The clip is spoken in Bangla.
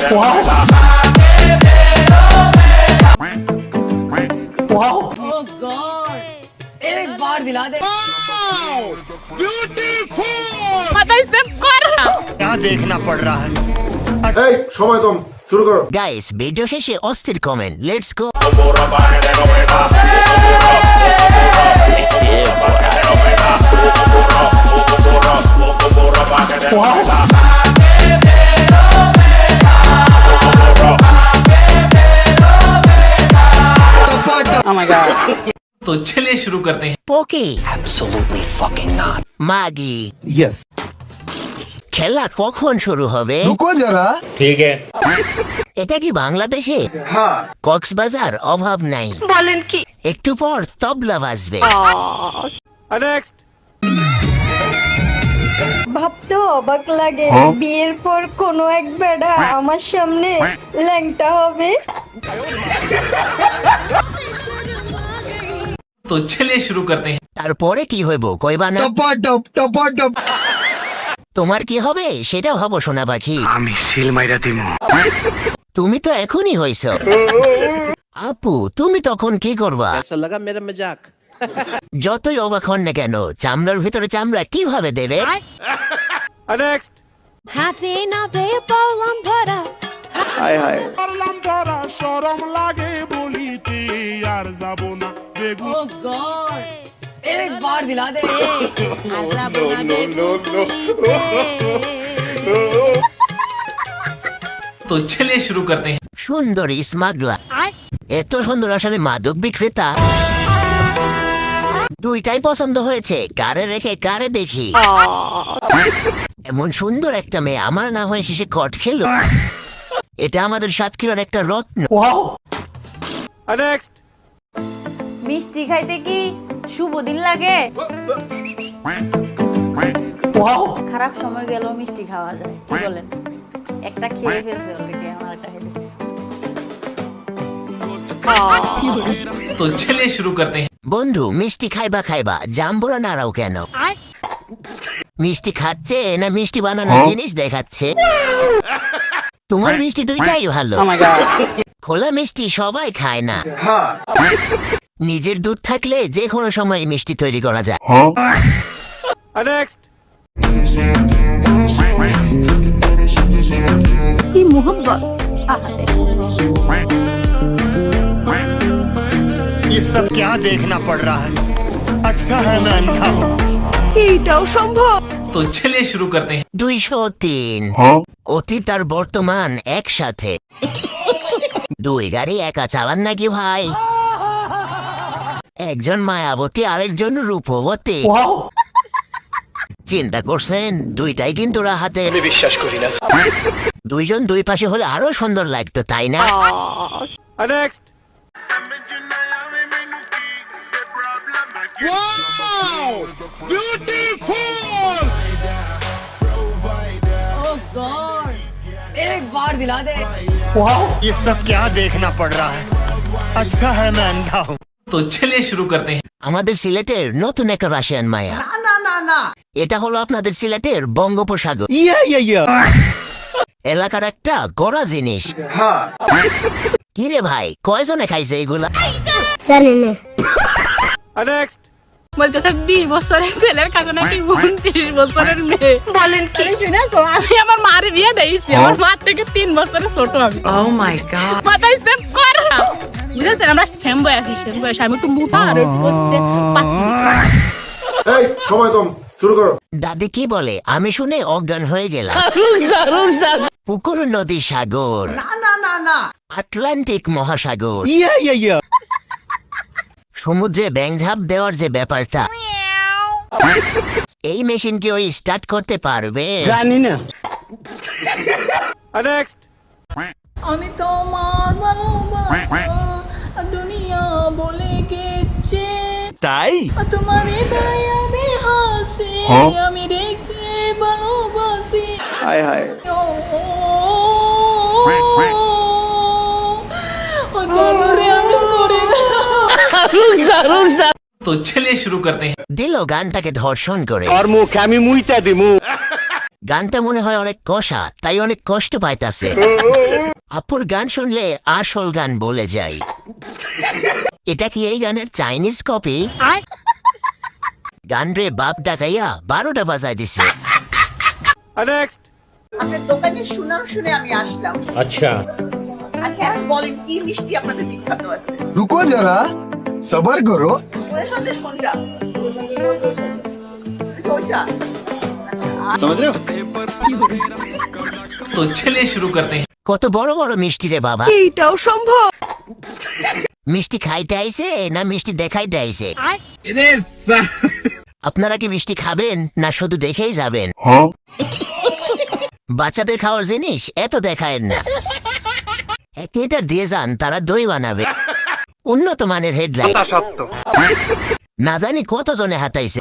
Oh God! एक बार दिला दे। क्या देखना पड़ रहा है? এই সময় কম, শুরু করো। গাইস ভিডিও শেষে অস্থির comment, let's go. Oh my God! तो चलिए शुरू करते हैं। Poki, Absolutely fucking not. মাগি, ইয়েস। খেলা কখন শুরু হবে? রুকো যারা। ঠিক है। এটা কি বাংলাদেশে? হ্যাঁ। কক্সবাজার অভাব নাই। বলেন কি? একটু পর তবলা বাজবে। ভাবতে অবাক লাগে বিয়ের পর কোনো এক বেড়া আমার সামনে ল্যাংটা হবে। तो चलिए शुरू करते हैं। তারপরে কি হইব কইবা না? টপাটপ। তোমার কি হবে সেটাও হব শোনা পাখি। আমি সিল মাইরা দিমু। তুমি তো এখনই হইছো। আপু তুমি তখন কি করবা? लगा मेरा मजाक। যতই অবাক হন না কেন, চামড়ার ভিতরে চামড়া কিভাবে দেবে? হাতে নাতে পড়লাম ধরা। हाय हाय। Oh God! एक बार दिला दे। तो चलिए शुरू करते हैं। সুন্দরী স্মাগলার, এত সুন্দর আসামি মাদক বিক্রেতা, দুইটাই পছন্দ হয়েছে। কারে রেখে কারে দেখি। এমন সুন্দর একটা মেয়ে আমার না হয়ে শেষে কট খেলো। এটা আমাদের সাতক্ষীরার একটা রত্ন। মিষ্টি খাইতে কি শুভ দিন লাগে? খারাপ সময় গেল মিষ্টি খাওয়া যায়, কি বলেন? একটা খেয়ে ফেলছে অলরেডি, আমার একটা খেয়েছে। तो चलिए शुरू करते हैं। বন্ধু মিষ্টি খাইবা খাইবা, জাম্বুরা নাড়াও কেন? মিষ্টি খাচ্ছে না মিষ্টি বানানো জিনিস দেখাচ্ছে? তোমার মিষ্টি দুইটাই ভালো। Oh my God! খোলা মিষ্টি সবাই খায় না। নিজের দুধ থাকলে যে কোনো সময় মিষ্টি তৈরি করা যায়। কি মোহব্বত! ये सब क्या देखना पड़ रहा है? अच्छा है मैं अंधा हूँ। এইটাও সম্ভব? तो चलिए शुरू करते हैं। 203 অতীত আর বর্তমান একসাথে। দুই গাড়ি একা চালান নাকি ভাই? একজন মায়াবতী আরেকজন রূপবতী। চিন্তা করছেন দুইটাই কিন্তু রাহাতে। আমি বিশ্বাস করি না। দুইজন দুই পাশে হলে আরো সুন্দর লাগতো, তাই না? Oh God! एक बार दिला दे। ये सब क्या देखना पड़ रहा है? अच्छा है मैं अंधा हूँ। तो चलिए शुरू करते हैं। আমাদের সিলেটের নতুন একটা রাশিয়ান মায়া। না, এটা হলো আপনাদের সিলেটের বঙ্গোপসাগর। এলাকার একটা গড়া জিনিস। কিরে ভাই, কয়জনে খাইছে এগুলা? জানি না। বলতেছে 20 বছরের ছেলের কাছে নাকি 29 বছরের মেয়ে। বলেন কি? শুনেছো? আমি আমার মার বিয়ে দিয়েছি, আমার মা থেকে 3 বছরের ছোট আমি। Oh my God! মাথায় সেভ কর। বুঝেছেন, আমরা সেম বয়স, আমি একটু মোটা আর হচ্ছে এই সময় কম, শুরু করো। দাদি কি বলে আমি শুনে অজ্ঞান হয়ে গেলাম। পুকুর, নদী, সাগর, আটলান্টিক মহাসাগর, সমুদ্রে ব্যাংঝাপ দেওয়ার যে ব্যাপারটা, এই মেশিন কি ওই স্টার্ট করতে পারবে? জানি না। আমি তোমার ভালোবাসা দুনিয়া বলে গেছে, তাই তোমার হৃদয় বেহাসি আমি রেখে ভালোবাসি। हाय हाय। ও তোরে আমি করে तो चलिए शुरू करते हैं। দিল গানটাকে ধর্ষণ করে। আর মুখে আমি মুইতা দিমু। গানটা মনে হয় অনেক কষা, তাই অনেক কষ্ট পাইতাছে। আপুর গান শুনলে আসল গান বলে যাই। এটা কি এই গানের চাইনিজ কপি? গান রে বাপ ডাকাইয়া 12টা বাজায় দিছে। আপনার দোকানের সুনাম শুনে আমি আসলাম। আচ্ছা এখন বলেন কি মিষ্টি আপনাদের বিখ্যাত আছে? रुको जरा सबर करो। ওরা সন্দেশ কোনটা? ওইটা। আচ্ছা समझ रहे हो? तो चलिए शुरू करते हैं। কত বড় বড় মিষ্টি রে বাবা। এইটাও সম্ভব? মিষ্টি খাইতে আইছে না মিষ্টি দেখাইতে আইছে? আপনারা কি মিষ্টি খাবেন না শুধু দেখেই যাবেন? বাচ্চাদের খাওয়ার জিনিস এত দেখায়েন না। 1 লিটার দিয়ে যান, তারা দই বানাবে। উন্নত মানের হেডলাইট, না জানি কত জনে হাতাইছে।